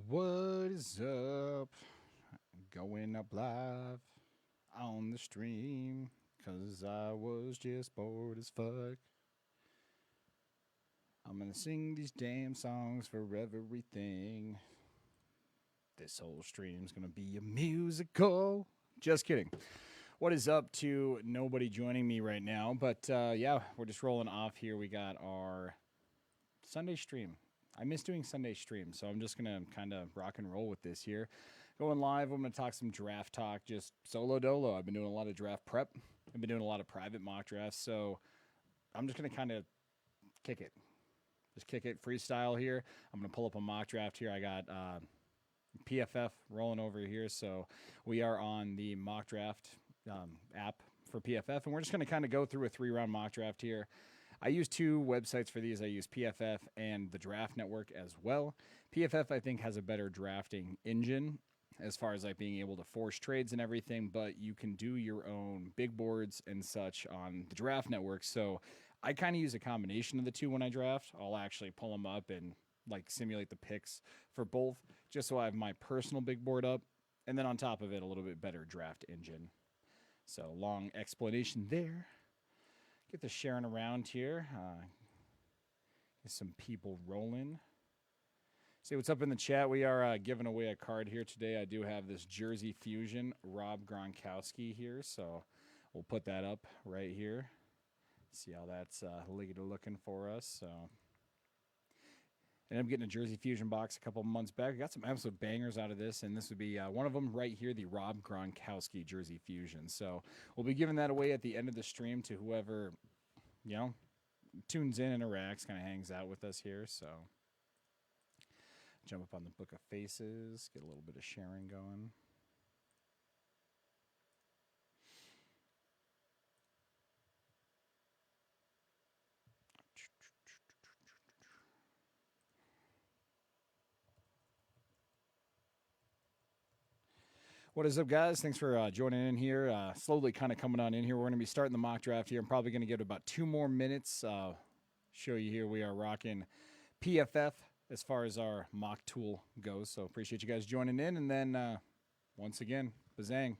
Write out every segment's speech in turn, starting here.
What is up? Going up live on the stream because I was just bored as fuck. I'm gonna sing these damn songs for everything. This whole stream's gonna be a musical. Just kidding. What is up to nobody joining me right now? But yeah, we're just rolling off here. We got our Sunday stream. I miss doing Sunday streams, so I'm just gonna kind of rock and roll with this here. Going live, I'm gonna talk some draft talk, just solo dolo. I've been doing a lot of draft prep. I've been doing a lot of private mock drafts, so I'm just gonna kind of kick it, just kick it freestyle here. I'm gonna pull up a mock draft here. I got PFF rolling over here, so we are on the mock draft app for PFF, and we're just gonna kind of go through a 3-round mock draft here. I use two websites for these. I use PFF and the Draft Network as well. PFF, I think, has a better drafting engine as far as like being able to force trades and everything, but you can do your own big boards and such on the Draft Network. So I kind of use a combination of the two when I draft. I'll actually pull them up and like simulate the picks for both just so I have my personal big board up. And then on top of it, a little bit better draft engine. So long explanation there. Get the sharing around here. Get some people rolling. Say what's up in the chat. We are giving away a card here today. I do have this Jersey Fusion Rob Gronkowski here, so we'll put that up right here. See how that's looking for us. So, ended up getting a Jersey Fusion box a couple months back. I got some absolute bangers out of this, and this would be one of them right here, the Rob Gronkowski Jersey Fusion. So we'll be giving that away at the end of the stream to whoever, tunes in, interacts, kind of hangs out with us here. So jump up on the Book of Faces, get a little bit of sharing going. What is up, guys? Thanks for joining in here. Slowly kind of coming on in here. We're going to be starting the mock draft here. I'm probably going to give it about 2 more minutes. Show you here we are rocking PFF as far as our mock tool goes. So appreciate you guys joining in. And then once again, Bazang,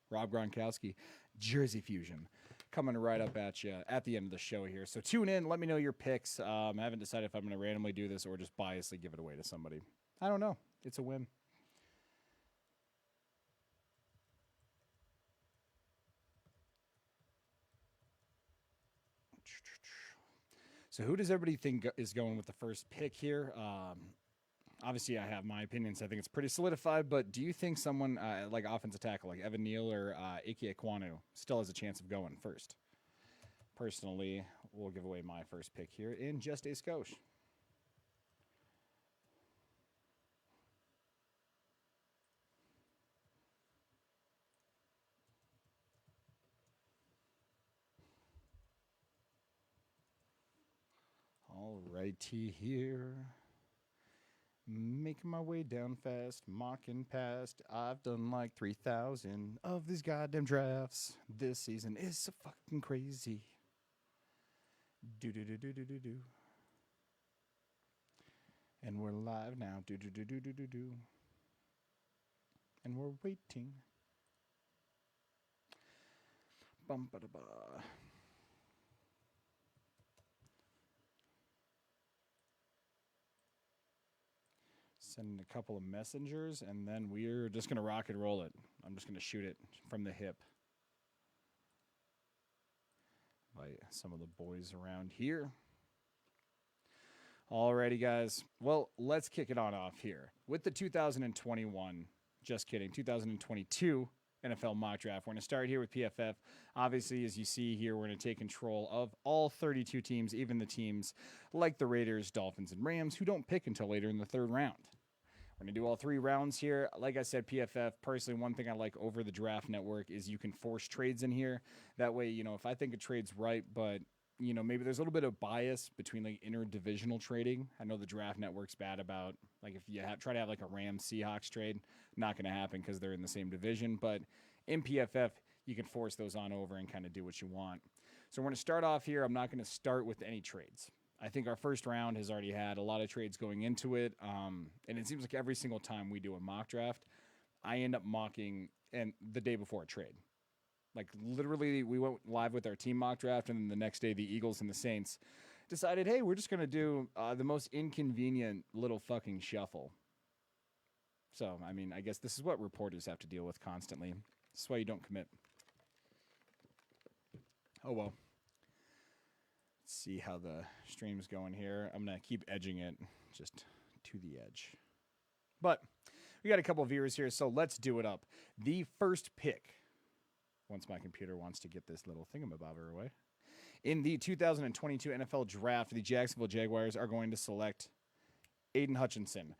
Rob Gronkowski, Jersey Fusion, coming right up at you at the end of the show here. So tune in. Let me know your picks. I haven't decided if I'm going to randomly do this or just biasly give it away to somebody. I don't know. It's a whim. So who does everybody think is going with the first pick here? Obviously, I have my opinions. I think it's pretty solidified, but do you think someone like offensive tackle, like Evan Neal or Ike Ekwonu, still has a chance of going first? Personally, we'll give away my first pick here in just a skosh. All righty here. Making my way down fast, mocking past. I've done like 3,000 of these goddamn drafts. This season is so fucking crazy. Do do do do do do do. And we're live now. Do do do do do do do. And we're waiting. Bum ba da ba. Sending a couple of messengers, and then we're just going to rock and roll it. I'm just going to shoot it from the hip by some of the boys around here. Alrighty, guys. Well, let's kick it on off here with the 2021, just kidding, 2022 NFL mock draft. We're going to start here with PFF. Obviously, as you see here, we're going to take control of all 32 teams, even the teams like the Raiders, Dolphins, and Rams, who don't pick until later in the 3rd round. We're going to do all 3 rounds here. Like I said, PFF, personally, one thing I like over the Draft Network is you can force trades in here. That way, if I think a trade's right, but, maybe there's a little bit of bias between, like, interdivisional trading. I know the Draft Network's bad about, like, if you try to have, like, a Rams-Seahawks trade, not going to happen because they're in the same division. But in PFF, you can force those on over and kind of do what you want. So we're going to start off here. I'm not going to start with any trades. I think our first round has already had a lot of trades going into it, and it seems like every single time we do a mock draft, I end up mocking and the day before a trade. Like literally, we went live with our team mock draft, and then the next day, the Eagles and the Saints decided, hey, we're just gonna do the most inconvenient little fucking shuffle. So, I mean, I guess this is what reporters have to deal with constantly. This is why you don't commit. Oh well. Let's see how the stream's going here. I'm gonna keep edging it just to the edge. But we got a couple of viewers here, so let's do it up. The first pick, once my computer wants to get this little thingamabobber away. In the 2022 NFL Draft, the Jacksonville Jaguars are going to select Aiden Hutchinson.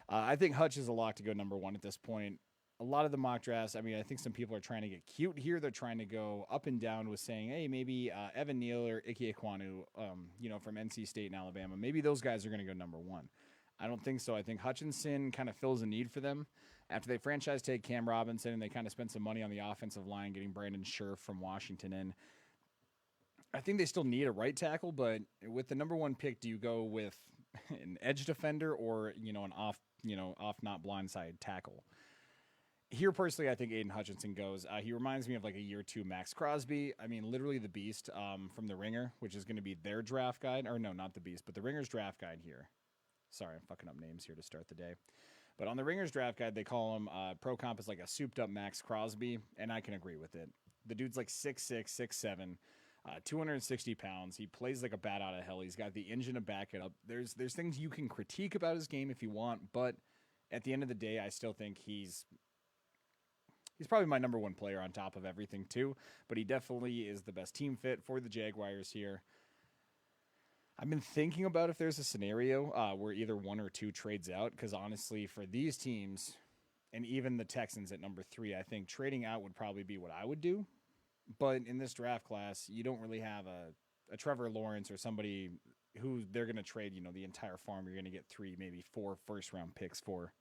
I think Hutch is a lock to go number one at this point. A lot of the mock drafts, I mean, I think some people are trying to get cute here. They're trying to go up and down with saying, hey, maybe Evan Neal or Ike Ekwonu, from NC State and Alabama. Maybe those guys are going to go number one. I don't think so. I think Hutchinson kind of fills a need for them. After they franchise tag Cam Robinson and they kind of spent some money on the offensive line, getting Brandon Scherf from Washington in, I think they still need a right tackle, but with the number one pick, do you go with an edge defender or, an off not blindside tackle? Here, personally, I think Aiden Hutchinson goes. He reminds me of like a year two Max Crosby. I mean, literally the Beast from The Ringer, which is going to be their draft guide. Or no, not the Beast, but The Ringer's draft guide here. Sorry, I'm fucking up names here to start the day. But on The Ringer's draft guide, they call him Pro Comp is like a souped-up Max Crosby, and I can agree with it. The dude's like 6'6", 6'7", 260 pounds. He plays like a bat out of hell. He's got the engine to back it up. There's things you can critique about his game if you want, but at the end of the day, I still think he's probably my number one player on top of everything too, but he definitely is the best team fit for the Jaguars here. I've been thinking about if there's a scenario where either one or two trades out, because honestly, for these teams, and even the Texans at number 3, I think trading out would probably be what I would do. But in this draft class, you don't really have a Trevor Lawrence or somebody who they're going to trade, the entire farm. You're going to get 3, maybe 4 first-round picks for.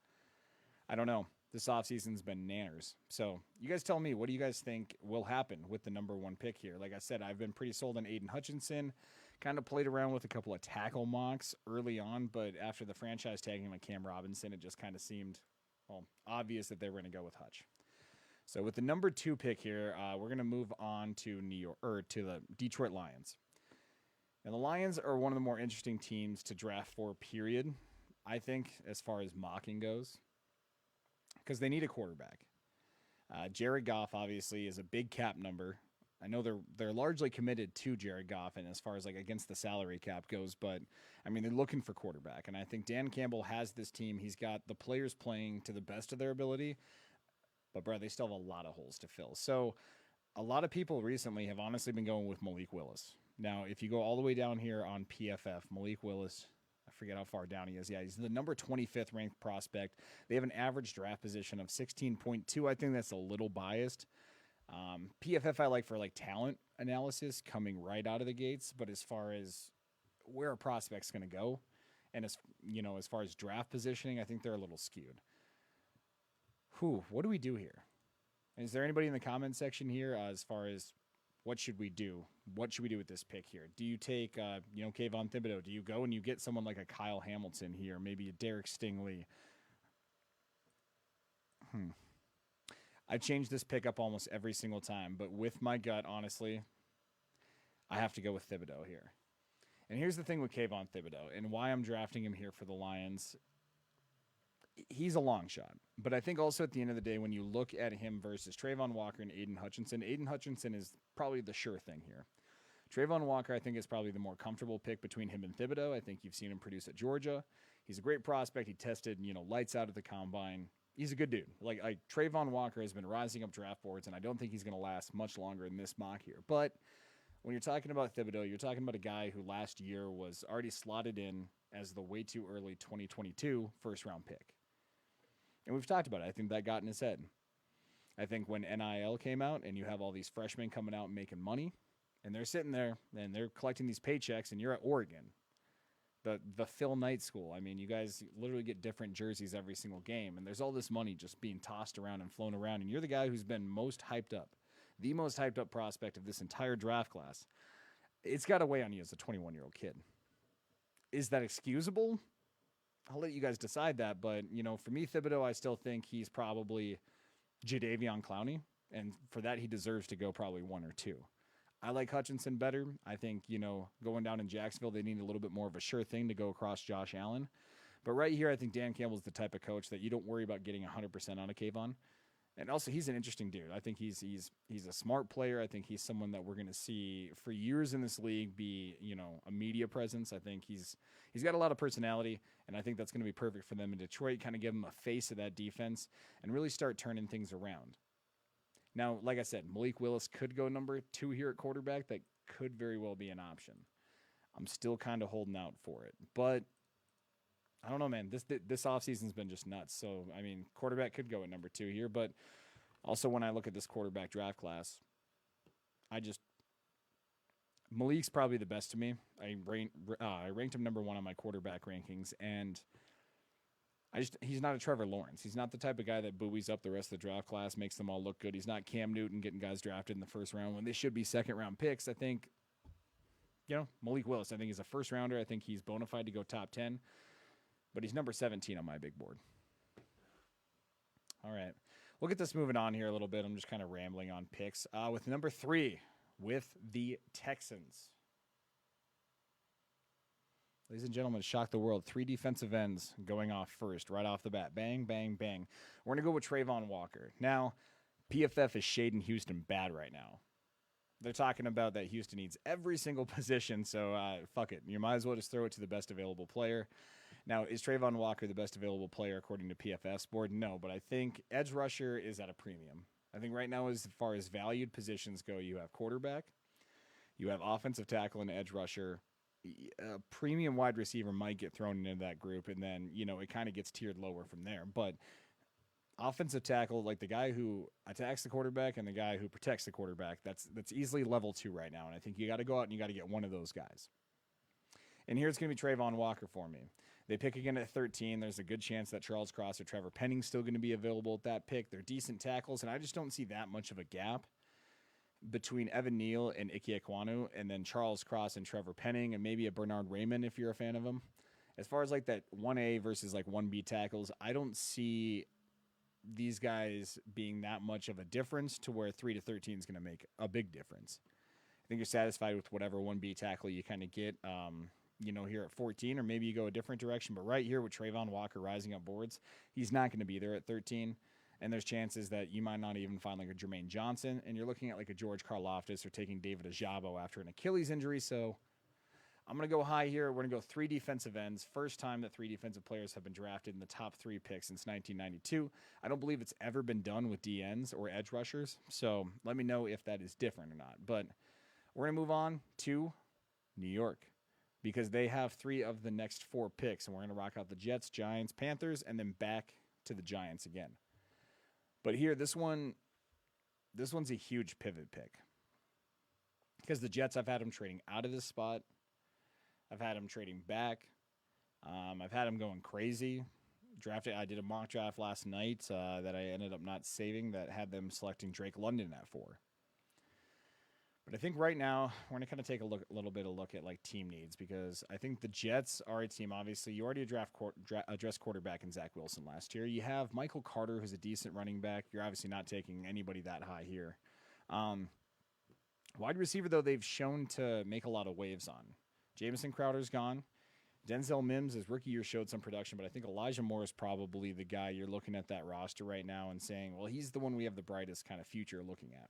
I don't know. This offseason's been nanners. So you guys tell me, what do you guys think will happen with the number one pick here? Like I said, I've been pretty sold on Aiden Hutchinson. Kind of played around with a couple of tackle mocks early on, but after the franchise tagging like Cam Robinson, it just kind of seemed obvious that they were going to go with Hutch. So with the number 2 pick here, we're going to move on to to the Detroit Lions. And the Lions are one of the more interesting teams to draft for, period, I think, as far as mocking goes, because they need a quarterback. Jared Goff, obviously, is a big cap number. I know they're largely committed to Jared Goff and as far as like against the salary cap goes, but I mean, they're looking for quarterback. And I think Dan Campbell has this team. He's got the players playing to the best of their ability, but bro, they still have a lot of holes to fill. So a lot of people recently have honestly been going with Malik Willis. Now, if you go all the way down here on PFF, Malik Willis, I forget how far down he is. Yeah, he's the number 25th ranked prospect. They have an average draft position of 16.2. I think that's a little biased. PFF I like for like talent analysis coming right out of the gates, but as far as where a prospect's going to go, and as far as draft positioning, I think they're a little skewed. What do we do here? Is there anybody in the comment section here as far as what should we do? What should we do with this pick here? Do you take, Kayvon Thibodeau? Do you go and you get someone like a Kyle Hamilton here, maybe a Derek Stingley? I change this pick up almost every single time, but with my gut, honestly, I have to go with Thibodeau here. And here's the thing with Kayvon Thibodeau and why I'm drafting him here for the Lions. He's a long shot, but I think also at the end of the day, when you look at him versus Trayvon Walker and Aiden Hutchinson is probably the sure thing here. Trayvon Walker, I think, is probably the more comfortable pick between him and Thibodeau. I think you've seen him produce at Georgia. He's a great prospect. He tested, lights out at the combine. He's a good dude. Like Trayvon Walker has been rising up draft boards, and I don't think he's going to last much longer in this mock here. But when you're talking about Thibodeau, you're talking about a guy who last year was already slotted in as the way too early 2022 first-round pick. And we've talked about it. I think that got in his head. I think when NIL came out and you have all these freshmen coming out and making money, and they're sitting there and they're collecting these paychecks, and you're at Oregon, the Phil Knight School. I mean, you guys literally get different jerseys every single game, and there's all this money just being tossed around and flown around, and you're the guy who's been most hyped up, the most hyped up prospect of this entire draft class. It's got to weigh on you as a 21-year-old kid. Is that excusable? I'll let you guys decide that. But, for me, Thibodeau, I still think he's probably Jadeveon Clowney. And for that, he deserves to go probably one or two. I like Hutchinson better. I think, going down in Jacksonville, they need a little bit more of a sure thing to go across Josh Allen. But right here, I think Dan Campbell's the type of coach that you don't worry about getting 100% on a Kayvon. And also, he's an interesting dude. I think he's a smart player. I think he's someone that we're going to see for years in this league be, a media presence. I think he's got a lot of personality, and I think that's going to be perfect for them in Detroit, kind of give him a face of that defense and really start turning things around. Now, like I said, Malik Willis could go number 2 here at quarterback. That could very well be an option. I'm still kind of holding out for it. But I don't know, man. This offseason's been just nuts. So, I mean, quarterback could go at number 2 here. But also when I look at this quarterback draft class, Malik's probably the best to me. I ranked him number 1 on my quarterback rankings. And he's not a Trevor Lawrence. He's not the type of guy that buoys up the rest of the draft class, makes them all look good. He's not Cam Newton getting guys drafted in the first round when they should be second-round picks. I think, Malik Willis, I think he's a first-rounder. I think he's bona fide to go top 10. But he's number 17 on my big board. All right. We'll get this moving on here a little bit. I'm just kind of rambling on picks. With number 3, with the Texans. Ladies and gentlemen, shock the world. 3 defensive ends going off first, right off the bat. Bang, bang, bang. We're going to go with Trayvon Walker. Now, PFF is shading Houston bad right now. They're talking about that Houston needs every single position, so fuck it. You might as well just throw it to the best available player. Now, is Trayvon Walker the best available player according to PFF's board? No, but I think edge rusher is at a premium. I think right now, as far as valued positions go, you have quarterback, you have offensive tackle and edge rusher. A premium wide receiver might get thrown into that group, and then, it kind of gets tiered lower from there. But offensive tackle, like the guy who attacks the quarterback and the guy who protects the quarterback, that's easily level 2 right now. And I think you got to go out and you got to get one of those guys. And here it's going to be Trayvon Walker for me. They pick again at 13. There's a good chance that Charles Cross or Trevor Penning's still going to be available at that pick. They're decent tackles, and I just don't see that much of a gap between Evan Neal and Ike Ekwonu, and then Charles Cross and Trevor Penning, and maybe a Bernard Raymond if you're a fan of him. As far as like that 1A versus like 1B tackles, I don't see these guys being that much of a difference to where 3 to 13 is going to make a big difference. I think you're satisfied with whatever 1B tackle you kind of get, here at 14, or maybe you go a different direction. But right here with Trayvon Walker rising up boards, he's not going to be there at 13. And there's chances that you might not even find like a Jermaine Johnson, and you're looking at like a George Karlaftis or taking David Ajabo after an Achilles injury. So I'm going to go high here. We're going to go 3 defensive ends. First time that 3 defensive players have been drafted in the top 3 picks since 1992. I don't believe it's ever been done with DNs or edge rushers. So let me know if that is different or not. But we're going to move on to New York, because they have 3 of the next 4 picks, and we're going to rock out the Jets, Giants, Panthers, and then back to the Giants again. But here, this one's a huge pivot pick, because the Jets, I've had them trading out of this spot. I've had them trading back. I've had them going crazy. I did a mock draft last night that I ended up not saving that had them selecting Drake London at 4. But I think right now we're going to kind of take a little bit of look at like team needs, because I think the Jets are a team. Obviously, you already addressed quarterback in Zach Wilson last year. You have Michael Carter, who's a decent running back. You're obviously not taking anybody that high here. Wide receiver, though, they've shown to make a lot of waves on. Jamison Crowder's gone. Denzel Mims, his rookie year, showed some production, but I think Elijah Moore is probably the guy you're looking at that roster right now and saying, well, he's the one we have the brightest kind of future looking at.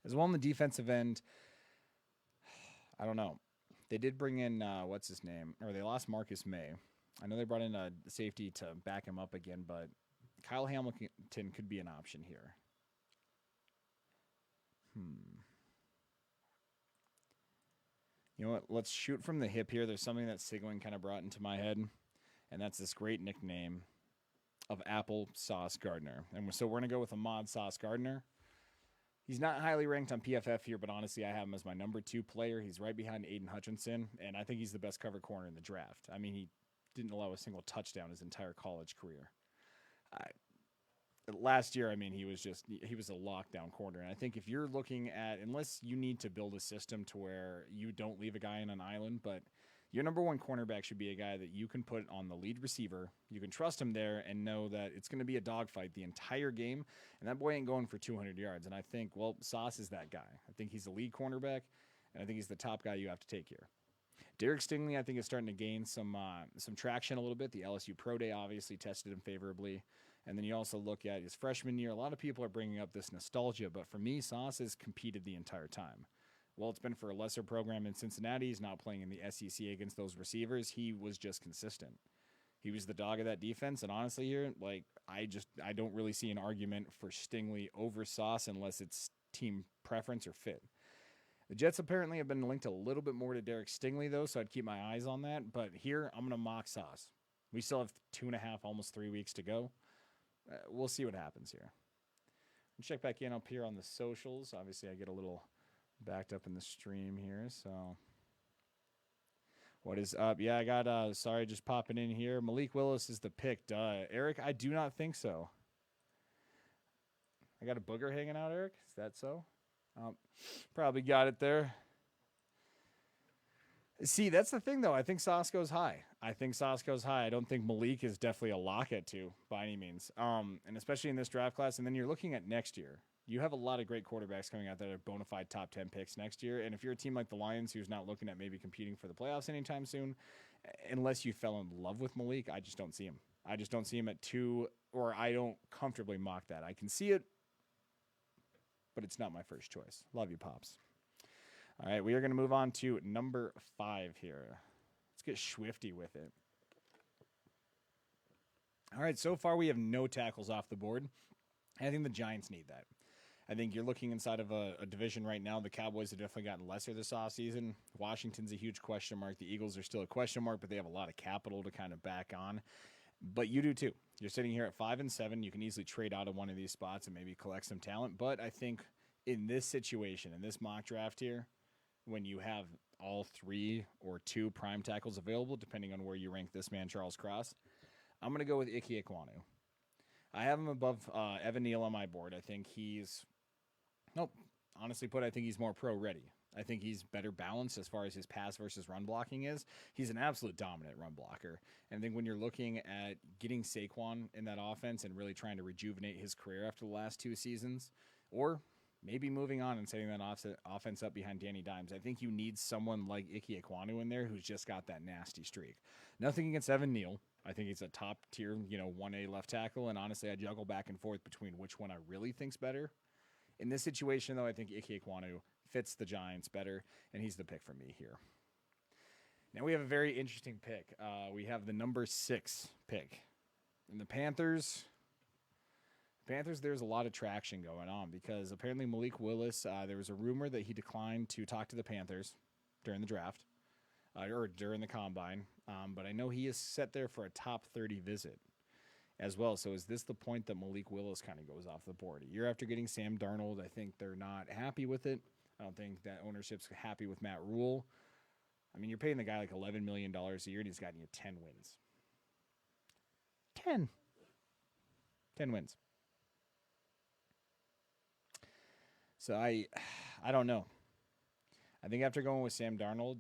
As well on the defensive end, I don't know. They did bring in, what's his name? Or they lost Marcus May. I know they brought in a safety to back him up again, but Kyle Hamilton could be an option here. You know what? Let's shoot from the hip here. There's something that Sigling kind of brought into my head, and that's this great nickname of Apple Sauce Gardner. And so we're going to go with Ahmad Sauce Gardner. He's not highly ranked on PFF here, but honestly, I have him as my number 2 player. He's right behind Aiden Hutchinson, and I think he's the best cover corner in the draft. I mean, he didn't allow a single touchdown his entire college career. Last year, I mean, he was a lockdown corner. And I think if you're looking at, unless you need to build a system to where you don't leave a guy on an island, but Your number one cornerback should be a guy that you can put on the lead receiver. You can trust him there and know that it's going to be a dogfight the entire game. And that boy ain't going for 200 yards. And I think, well, Sauce is that guy. I think he's the lead cornerback, and I think he's the top guy you have to take here. Derek Stingley, I think, is starting to gain some traction a little bit. The LSU Pro Day obviously tested him favorably. And then you also look at his freshman year. A lot of people are bringing up this nostalgia, but for me, Sauce has competed the entire time. Well, it's been for a lesser program in Cincinnati. He's not playing in the SEC against those receivers. He was just consistent. He was the dog of that defense. And honestly here, like, I don't really see an argument for Stingley over Sauce unless it's team preference or fit. The Jets apparently have been linked a little bit more to Derek Stingley, though, so I'd keep my eyes on that. But here, I'm going to mock Sauce. We still have 2.5, almost 3 weeks to go. We'll see what happens here. I'll check back in up here on the socials. Obviously, I get a little backed up in the stream here, so what is up? Yeah, I got sorry, just popping in here. Malik Willis is the pick. Duh. Eric, I do not think so. I got a booger hanging out, Eric. Is that so? Probably got it there. See, that's the thing, though. I think Sauce goes high. I don't think Malik is definitely a lock at 2 by any means. And especially in this draft class. And then you're looking at next year. You have a lot of great quarterbacks coming out that are bona fide top 10 picks next year. And if you're a team like the Lions who's not looking at maybe competing for the playoffs anytime soon, unless you fell in love with Malik, I just don't see him. I just don't see him at 2, or I don't comfortably mock that. I can see it, but it's not my first choice. Love you, Pops. All right, we are going to move on to number 5 here. Let's get swifty with it. All right, so far we have no tackles off the board. I think the Giants need that. I think you're looking inside of a division right now. The Cowboys have definitely gotten lesser this offseason. Washington's a huge question mark. The Eagles are still a question mark, but they have a lot of capital to kind of back on. But you do too. You're sitting here at 5 and 7. You can easily trade out of one of these spots and maybe collect some talent. But I think in this situation, in this mock draft here, when you have all 3 or 2 prime tackles available, depending on where you rank this man, Charles Cross, I'm going to go with Ike Ekwonu. I have him above Evan Neal on my board. I think honestly put, I think he's more pro-ready. I think he's better balanced as far as his pass versus run blocking is. He's an absolute dominant run blocker. And I think when you're looking at getting Saquon in that offense and really trying to rejuvenate his career after the last 2 seasons, or maybe moving on and setting that offense up behind Danny Dimes, I think you need someone like Ike Ekwonu in there who's just got that nasty streak. Nothing against Evan Neal. I think he's a top tier, 1A left tackle. And honestly, I juggle back and forth between which one I really think's better. In this situation, though, I think Ike Ekwonu fits the Giants better, and he's the pick for me here. Now we have a very interesting pick. We have the number 6 pick. And the Panthers, there's a lot of traction going on because apparently Malik Willis, there was a rumor that he declined to talk to the Panthers during the draft or during the combine. But I know he is set there for a top 30 visit as well. So is this the point that Malik Willis kind of goes off the board? A year after getting Sam Darnold, I think they're not happy with it. I don't think that ownership's happy with Matt Rule. I mean, you're paying the guy like $11 million a year, and he's gotten you 10 wins. 10 wins. So I don't know. I think after going with Sam Darnold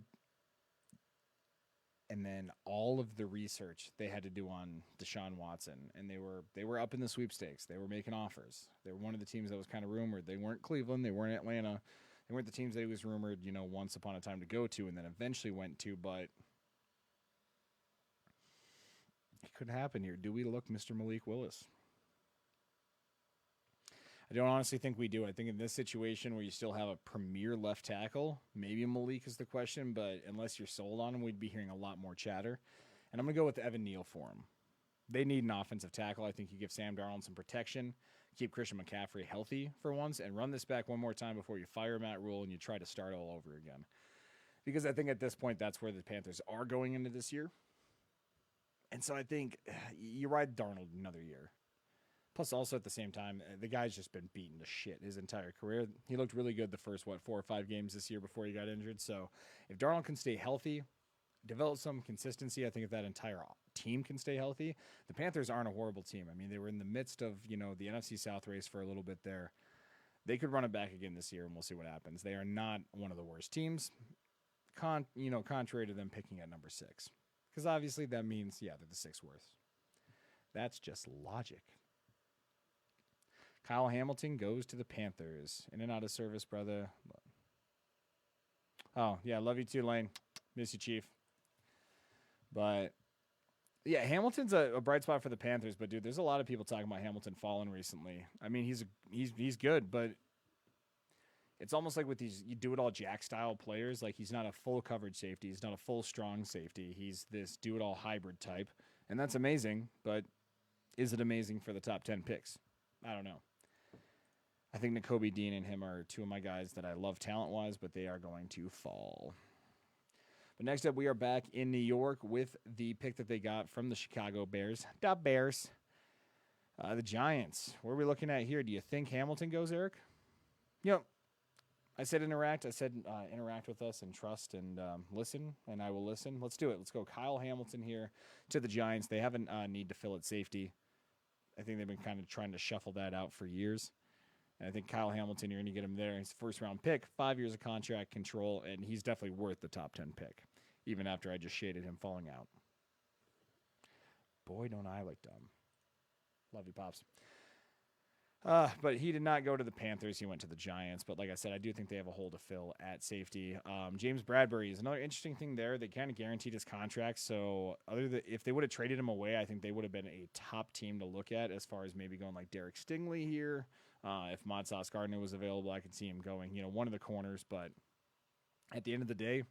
and then all of the research they had to do on Deshaun Watson, and they were up in the sweepstakes. They were making offers. They were one of the teams that was kind of rumored. They weren't Cleveland. They weren't Atlanta. They weren't the teams that he was rumored, once upon a time to go to and then eventually went to, but it could happen here. Do we look Mr. Malik Willis? I don't honestly think we do. I think in this situation where you still have a premier left tackle, maybe Malik is the question, but unless you're sold on him, we'd be hearing a lot more chatter. And I'm going to go with Evan Neal for him. They need an offensive tackle. I think you give Sam Darnold some protection, keep Christian McCaffrey healthy for once, and run this back one more time before you fire Matt Rule and you try to start all over again. Because I think at this point, that's where the Panthers are going into this year. And so I think you ride Darnold another year. Plus, also at the same time, the guy's just been beaten to shit his entire career. He looked really good the first, 4 or 5 games this year before he got injured. So if Darnold can stay healthy, develop some consistency, I think if that entire team can stay healthy, the Panthers aren't a horrible team. I mean, they were in the midst of, the NFC South race for a little bit there. They could run it back again this year, and we'll see what happens. They are not one of the worst teams. contrary to them picking at number 6. Because obviously that means, yeah, they're the 6th worst. That's just logic. Kyle Hamilton goes to the Panthers. In and out of service, brother. Oh, yeah, love you too, Lane. Miss you, Chief. But, yeah, Hamilton's a bright spot for the Panthers. But, dude, there's a lot of people talking about Hamilton falling recently. I mean, he's good, but it's almost like with these you do-it-all Jack-style players. Like, he's not a full coverage safety. He's not a full strong safety. He's this do-it-all hybrid type. And that's amazing, but is it amazing for the top 10 picks? I don't know. I think Nakobe Dean and him are two of my guys that I love talent-wise, but they are going to fall. But next up, we are back in New York with the pick that they got from the Chicago Bears. The Bears. The Giants. What are we looking at here? Do you think Hamilton goes, Eric? I said interact. I said interact with us and trust and listen, and I will listen. Let's do it. Let's go Kyle Hamilton here to the Giants. They have a need to fill at safety. I think they've been kind of trying to shuffle that out for years. And I think Kyle Hamilton, you're going to get him there. He's a first-round pick, 5 years of contract control, and he's definitely worth the top 10 pick, even after I just shaded him falling out. Boy, don't I look dumb. Love you, Pops. But he did not go to the Panthers. He went to the Giants. But like I said, I do think they have a hole to fill at safety. James Bradbury is another interesting thing there. They kind of guaranteed his contract. So if they would have traded him away, I think they would have been a top team to look at as far as maybe going like Derek Stingley here. If Mod Sauce Gardner was available, I could see him going, one of the corners. But at the end of the day,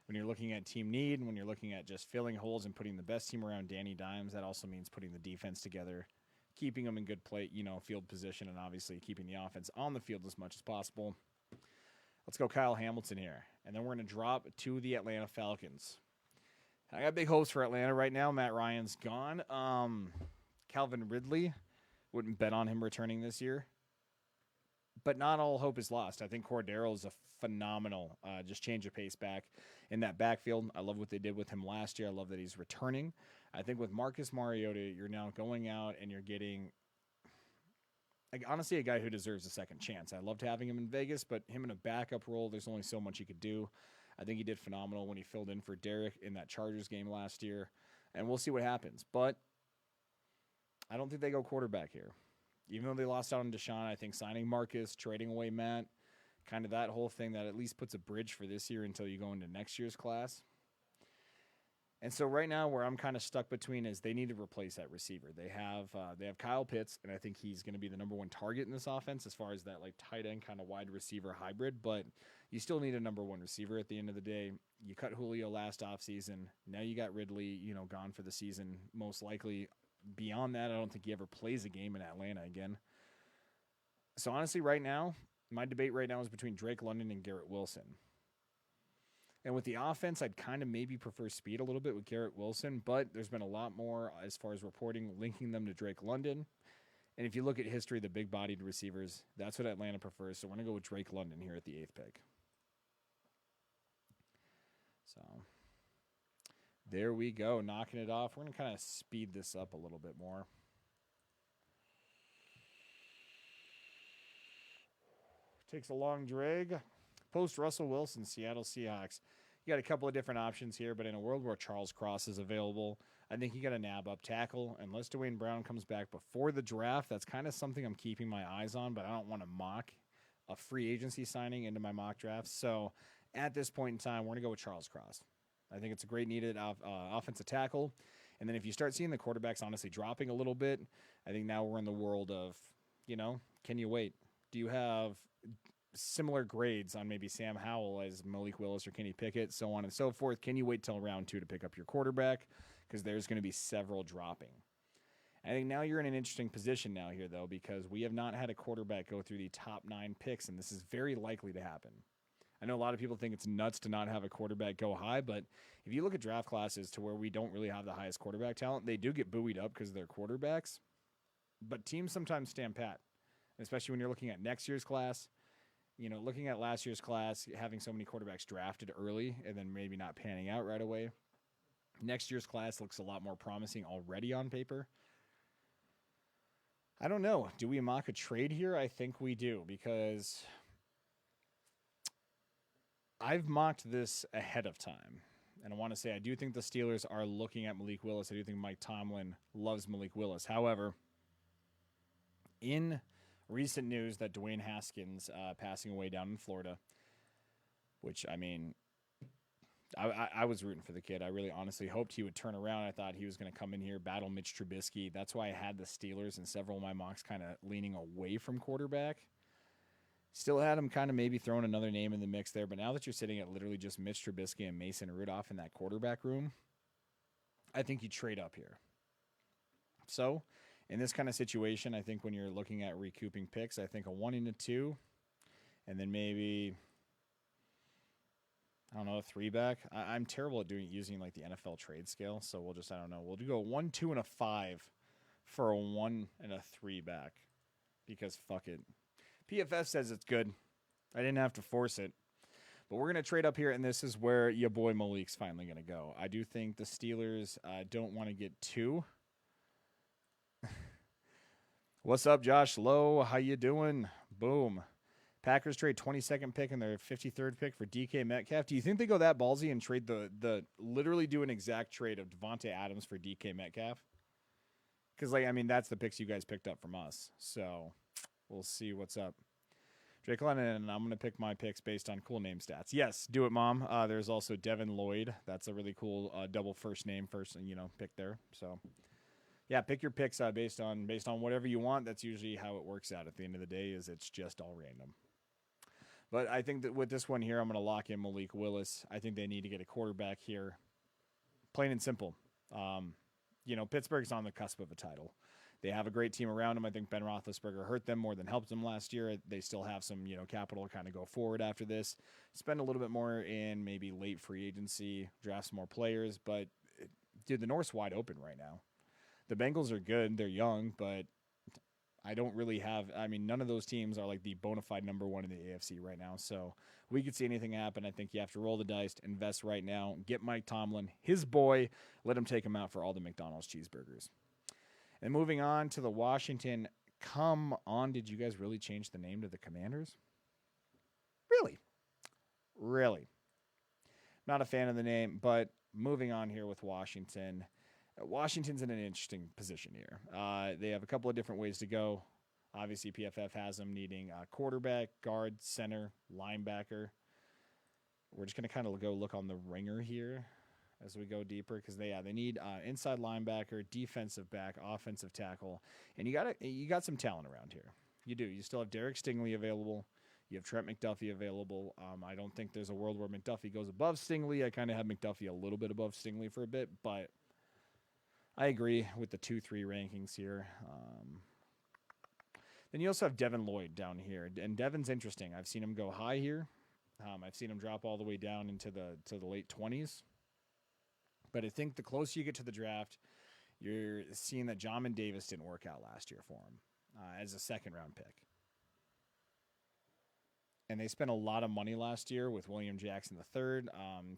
when you're looking at team need and when you're looking at just filling holes and putting the best team around Danny Dimes, that also means putting the defense together, keeping them in good play, field position, and obviously keeping the offense on the field as much as possible. Let's go Kyle Hamilton here. And then we're going to drop to the Atlanta Falcons. I got big hopes for Atlanta right now. Matt Ryan's gone. Calvin Ridley, wouldn't bet on him returning this year. But not all hope is lost. I think Cordero is a phenomenal just change of pace back in that backfield. I love what they did with him last year. I love that he's returning. I think with Marcus Mariota, you're now going out and you're getting, honestly, a guy who deserves a second chance. I loved having him in Vegas, but him in a backup role, there's only so much he could do. I think he did phenomenal when he filled in for Derek in that Chargers game last year, and we'll see what happens. But I don't think they go quarterback here. Even though they lost out on Deshaun, I think signing Marcus, trading away Matt, kind of that whole thing that at least puts a bridge for this year until you go into next year's class. And so right now where I'm kind of stuck between is they need to replace that receiver. They have Kyle Pitts, and I think he's going to be the number one target in this offense as far as that like tight end kind of wide receiver hybrid. But you still need a number one receiver at the end of the day. You cut Julio last offseason. Now you got Ridley, gone for the season, most likely. Beyond that, I don't think he ever plays a game in Atlanta again. So honestly, right now, my debate right now is between Drake London and Garrett Wilson. And with the offense, I'd kind of maybe prefer speed a little bit with Garrett Wilson, but there's been a lot more as far as reporting linking them to Drake London. And if you look at history, the big-bodied receivers, that's what Atlanta prefers. So we're going to go with Drake London here at the 8th pick. So there we go, knocking it off. We're going to kind of speed this up a little bit more. Takes a long drag. Post Russell Wilson, Seattle Seahawks. You got a couple of different options here, but in a world where Charles Cross is available, I think you got to nab up tackle. Unless Dwayne Brown comes back before the draft, that's kind of something I'm keeping my eyes on, but I don't want to mock a free agency signing into my mock drafts. So at this point in time, we're going to go with Charles Cross. I think it's a great needed offensive tackle. And then if you start seeing the quarterbacks honestly dropping a little bit, I think now we're in the world of, can you wait? Do you have similar grades on maybe Sam Howell as Malik Willis or Kenny Pickett, so on and so forth? Can you wait till round 2 to pick up your quarterback? Because there's going to be several dropping. I think now you're in an interesting position now here, though, because we have not had a quarterback go through the top 9 picks, and this is very likely to happen. I know a lot of people think it's nuts to not have a quarterback go high, but if you look at draft classes to where we don't really have the highest quarterback talent, they do get buoyed up because they're quarterbacks, but teams sometimes stand pat, especially when you're looking at next year's class. Looking at last year's class, having so many quarterbacks drafted early and then maybe not panning out right away. Next year's class looks a lot more promising already on paper. I don't know. Do we mock a trade here? I think we do, because I've mocked this ahead of time. And I want to say I do think the Steelers are looking at Malik Willis. I do think Mike Tomlin loves Malik Willis. However, in recent news that Dwayne Haskins passing away down in Florida, which, I mean, I was rooting for the kid. I really honestly hoped he would turn around. I thought he was going to come in here, battle Mitch Trubisky. That's why I had the Steelers and several of my mocks kind of leaning away from quarterback. Still had him kind of maybe throwing another name in the mix there. But now that you're sitting at literally just Mitch Trubisky and Mason Rudolph in that quarterback room, I think you trade up here. So in this kind of situation, I think when you're looking at recouping picks, I think a 1 and a 2, and then maybe, I don't know, a 3 back. I'm terrible at using like the NFL trade scale, so we'll just, I don't know, we'll go 1, 2, and a 5 for a 1 and a 3 back, because fuck it. PFF says it's good. I didn't have to force it. But we're going to trade up here, and this is where your boy Malik's finally going to go. I do think the Steelers don't want to get 2. What's up, Josh Lowe? How you doing? Boom. Packers trade 22nd pick and their 53rd pick for DK Metcalf. Do you think they go that ballsy and trade the literally do an exact trade of Devontae Adams for DK Metcalf? Because, like, I mean, that's the picks you guys picked up from us. So we'll see what's up. Drake Lennon, I'm going to pick my picks based on cool name stats. Yes, do it, Mom. There's also Devin Lloyd. That's a really cool double first name pick there. So, yeah, pick your picks based on whatever you want. That's usually how it works out at the end of the day, is it's just all random. But I think that with this one here, I'm going to lock in Malik Willis. I think they need to get a quarterback here. Plain and simple. Pittsburgh's on the cusp of a title. They have a great team around them. I think Ben Roethlisberger hurt them more than helped them last year. They still have some, capital to kind of go forward after this. Spend a little bit more in maybe late free agency, draft some more players. But, dude, the North's wide open right now. The Bengals are good. They're young, but I don't really have – I mean, none of those teams are like the bona fide number one in the AFC right now. So we could see anything happen. I think you have to roll the dice, invest right now, get Mike Tomlin, his boy, let him take him out for all the McDonald's cheeseburgers. And moving on to the Washington, come on, did you guys really change the name to the Commanders? Really? Really? Not a fan of the name, but moving on here with Washington. Washington's in an interesting position here. They have a couple of different ways to go. Obviously, PFF has them needing a quarterback, guard, center, linebacker. We're just going to kind of go look on the ringer here as we go deeper, because they need inside linebacker, defensive back, offensive tackle, and you got some talent around here. You do. You still have Derek Stingley available. You have Trent McDuffie available. I don't think there's a world where McDuffie goes above Stingley. I kind of have McDuffie a little bit above Stingley for a bit, but I agree with the 2-3 rankings here. Then you also have Devin Lloyd down here, and Devin's interesting. I've seen him go high here. I've seen him drop all the way down into the late 20s. But I think the closer you get to the draft, you're seeing that Jamin Davis didn't work out last year for him as a second-round pick. And they spent a lot of money last year with William Jackson III,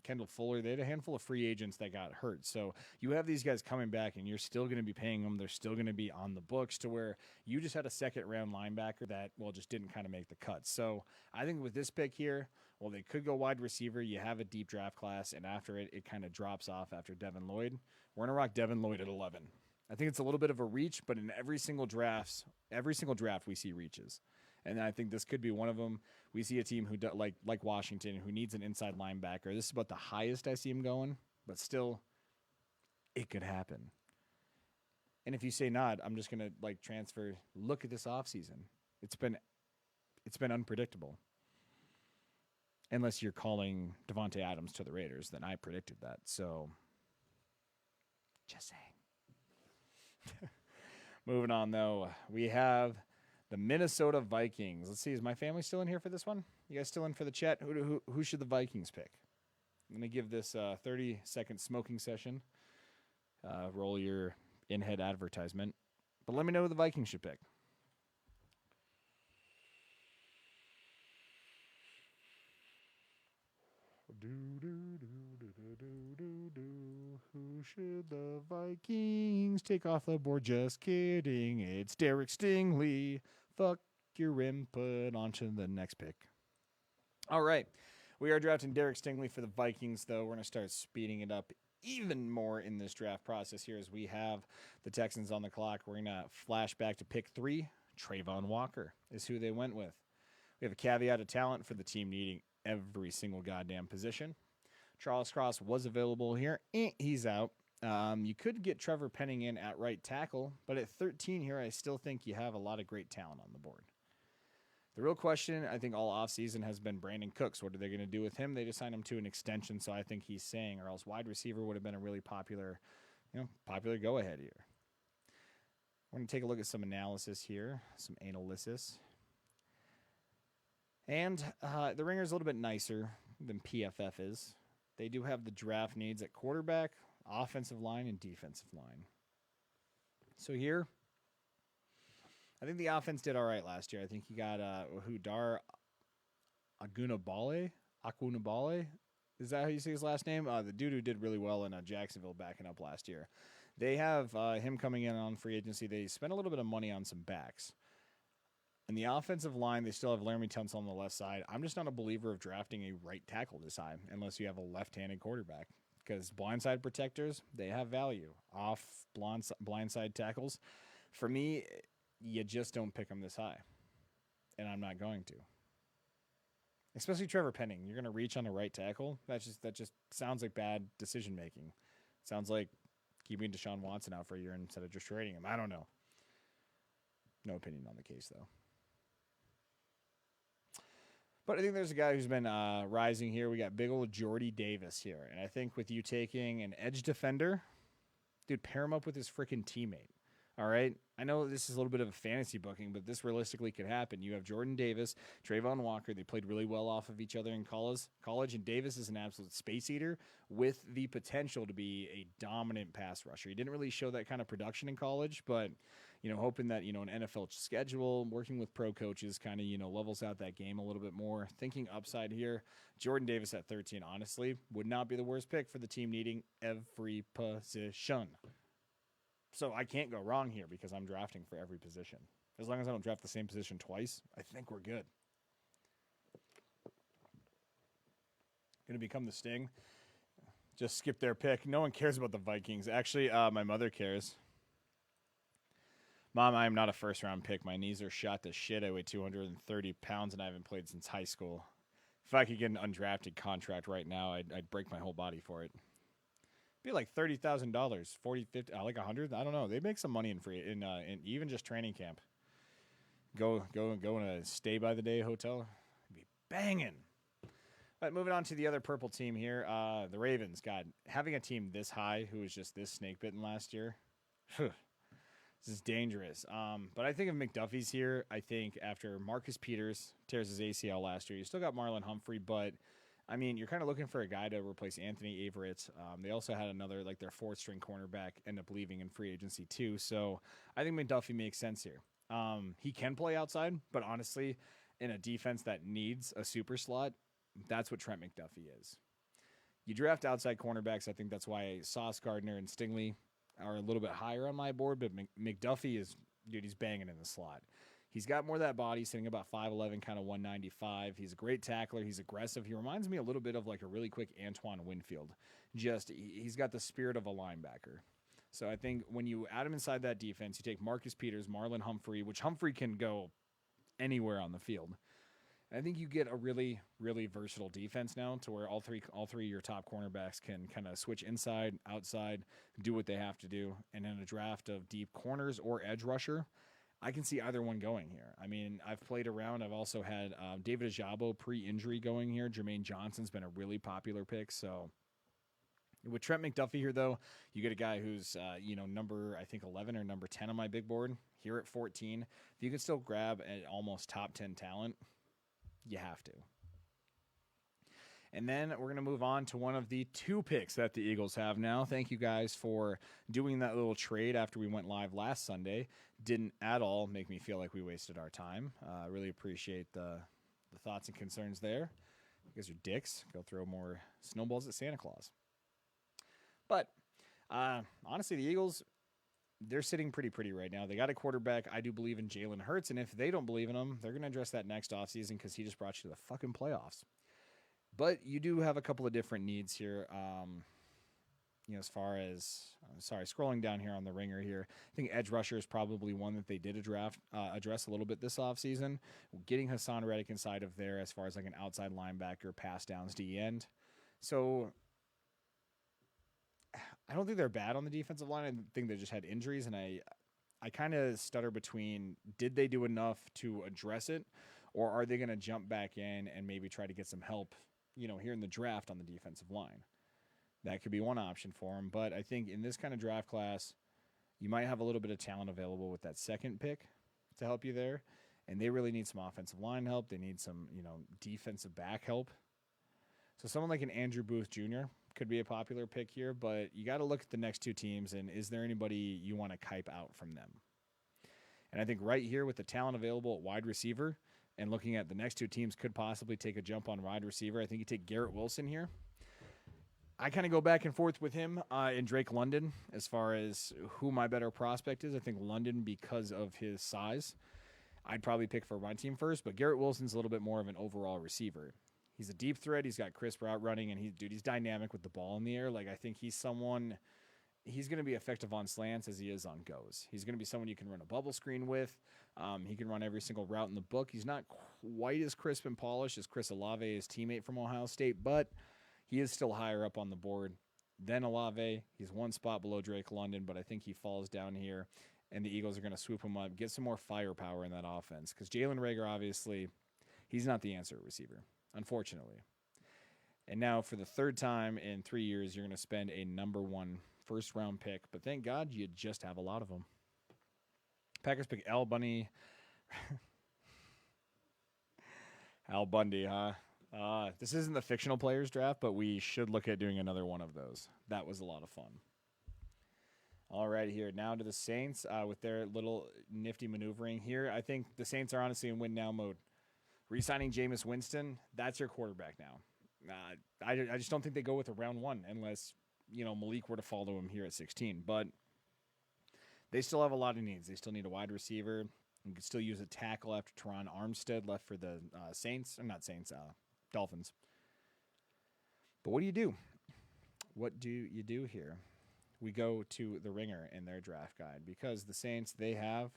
Kendall Fuller. They had a handful of free agents that got hurt. So you have these guys coming back, and you're still going to be paying them. They're still going to be on the books, to where you just had a second-round linebacker that, just didn't kind of make the cut. So I think with this pick here, they could go wide receiver. You have a deep draft class, and after it kind of drops off after Devin Lloyd. We're going to rock Devin Lloyd at 11. I think it's a little bit of a reach, but in every single draft we see reaches. And I think this could be one of them. We see a team who like Washington, who needs an inside linebacker. This is about the highest I see him going, but still, it could happen. And if you say not, I'm just gonna transfer. Look at this offseason. It's been unpredictable. Unless you're calling Devontae Adams to the Raiders, then I predicted that. So, just saying. Moving on, though, we have the Minnesota Vikings. Let's see, is my family still in here for this one? You guys still in for the chat? Who should the Vikings pick? I'm going to give this a 30-second smoking session. Roll your in-head advertisement. But let me know who the Vikings should pick. Who should the Vikings take off the board? Just kidding. It's Derek Stingley. Fuck your input. On to the next pick. All right. We are drafting Derek Stingley for the Vikings, though. We're going to start speeding it up even more in this draft process here as we have the Texans on the clock. We're going to flash back to pick 3. Trayvon Walker is who they went with. We have a caveat of talent for the team needing every single goddamn position. Charles Cross was available here. He's out. You could get Trevor Penning in at right tackle, but at 13 here, I still think you have a lot of great talent on the board. The real question, I think, all offseason has been Brandon Cooks. What are they going to do with him? They just signed him to an extension, so I think he's staying, or else wide receiver would have been a really popular go-ahead here. We're going to take a look at some analysis here, some analysis. And the Ringer's a little bit nicer than PFF is. They do have the draft needs at quarterback, offensive line, and defensive line. So here, I think the offense did all right last year. I think you got Hudar Agunabale. Is that how you say his last name? The dude who did really well in Jacksonville backing up last year. They have him coming in on free agency. They spent a little bit of money on some backs. In the offensive line, they still have Laramie Tunsil on the left side. I'm just not a believer of drafting a right tackle this high unless you have a left-handed quarterback, because blindside protectors, they have value. Off blindside tackles, for me, you just don't pick them this high, and I'm not going to. Especially Trevor Penning. You're going to reach on a right tackle? That just sounds like bad decision-making. Sounds like keeping Deshaun Watson out for a year instead of just trading him. I don't know. No opinion on the case, though. But I think there's a guy who's been rising here. We got big old Jordy Davis here. And I think with you taking an edge defender, dude, pair him up with his freaking teammate. All right? I know this is a little bit of a fantasy booking, but this realistically could happen. You have Jordan Davis, Trayvon Walker. They played really well off of each other in college, and Davis is an absolute space eater with the potential to be a dominant pass rusher. He didn't really show that kind of production in college, but hoping that, an NFL schedule, working with pro coaches kind of, levels out that game a little bit more. Thinking upside here, Jordan Davis at 13, honestly, would not be the worst pick for the team needing every position. So I can't go wrong here because I'm drafting for every position. As long as I don't draft the same position twice, I think we're good. Going to become the Sting. Just skip their pick. No one cares about the Vikings. Actually, my mother cares. Mom, I am not a first-round pick. My knees are shot to shit. I weigh 230 pounds, and I haven't played since high school. If I could get an undrafted contract right now, I'd break my whole body for it. Be like $30,000, 40, 50, like 100. I don't know. They make some money in even just training camp. Go in a stay by the day hotel. It'd be banging. All right, moving on to the other purple team here, the Ravens. God, having a team this high who was just this snake bitten last year, this is dangerous. But I think if McDuffie's here, I think after Marcus Peters tears his ACL last year, you still got Marlon Humphrey, but I mean, you're kind of looking for a guy to replace Anthony Averett. They also had another, like their fourth-string cornerback end up leaving in free agency too. So I think McDuffie makes sense here. He can play outside, but honestly, in a defense that needs a super slot, that's what Trent McDuffie is. You draft outside cornerbacks. I think that's why Sauce Gardner and Stingley are a little bit higher on my board, but McDuffie is, dude, he's banging in the slot. He's got more of that body, sitting about 5'11", kind of 195. He's a great tackler. He's aggressive. He reminds me a little bit of like a really quick Antoine Winfield. He's got the spirit of a linebacker. So I think when you add him inside that defense, you take Marcus Peters, Marlon Humphrey, which Humphrey can go anywhere on the field. I think you get a really, really versatile defense now to where all three of your top cornerbacks can kind of switch inside, outside, do what they have to do. And in a draft of deep corners or edge rusher, I can see either one going here. I mean, I've played around. I've also had David Ajabo pre-injury going here. Jermaine Johnson's been a really popular pick. So with Trent McDuffie here, though, you get a guy who's, number, I think, 11 or number 10 on my big board. Here at 14, if you can still grab an almost top 10 talent, you have to. And then we're going to move on to one of the 2 picks that the Eagles have now. Thank you guys for doing that little trade after we went live last Sunday. Didn't at all make me feel like we wasted our time. I really appreciate the thoughts and concerns there. You guys are dicks. Go throw more snowballs at Santa Claus. But honestly, the Eagles, they're sitting pretty right now. They got a quarterback. I do believe in Jalen Hurts, and if they don't believe in him, they're going to address that next offseason because he just brought you to the fucking playoffs. But you do have a couple of different needs here. As far as scrolling down here on the ringer here, I think edge rusher is probably one that they did address a little bit this offseason. Getting Hassan Reddick inside of there as far as like an outside linebacker, pass downs to end. So I don't think they're bad on the defensive line. I think they just had injuries, and I kind of stutter between did they do enough to address it, or are they going to jump back in and maybe try to get some help, here in the draft on the defensive line. That could be one option for him. But I think in this kind of draft class, you might have a little bit of talent available with that second pick to help you there. And they really need some offensive line help. They need some, defensive back help. So someone like an Andrew Booth Jr. could be a popular pick here. But you got to look at the next two teams, and is there anybody you want to kite out from them? And I think right here with the talent available at wide receiver and looking at the next two teams could possibly take a jump on wide receiver. I think you take Garrett Wilson here. I kind of go back and forth with him and Drake London as far as who my better prospect is. I think London, because of his size, I'd probably pick for my team first, but Garrett Wilson's a little bit more of an overall receiver. He's a deep threat. He's got crisp route running, and he's dynamic with the ball in the air. Like, I think he's going to be effective on slants as he is on goes. He's going to be someone you can run a bubble screen with. He can run every single route in the book. He's not quite as crisp and polished as Chris Olave, his teammate from Ohio State, but he is still higher up on the board than Olave. He's one spot below Drake London, but I think he falls down here, and the Eagles are going to swoop him up, get some more firepower in that offense. Because Jalen Reagor, obviously, he's not the answer at receiver, unfortunately. And now for the third time in 3 years, you're going to spend a number 1 first-round pick. But thank God you just have a lot of them. Packers pick Al Bundy. Al Bundy, huh? This isn't the fictional players draft, but we should look at doing another one of those. That was a lot of fun. All right, here now to the Saints with their little nifty maneuvering here. I think the Saints are honestly in win-now mode. Re-signing Jameis Winston, that's your quarterback now. I just don't think they go with a round 1 unless, Malik were to follow him here at 16. But they still have a lot of needs. They still need a wide receiver. You can still use a tackle after Teron Armstead left for the Dolphins. But what do you do? What do you do here? We go to the ringer in their draft guide because the Saints, they have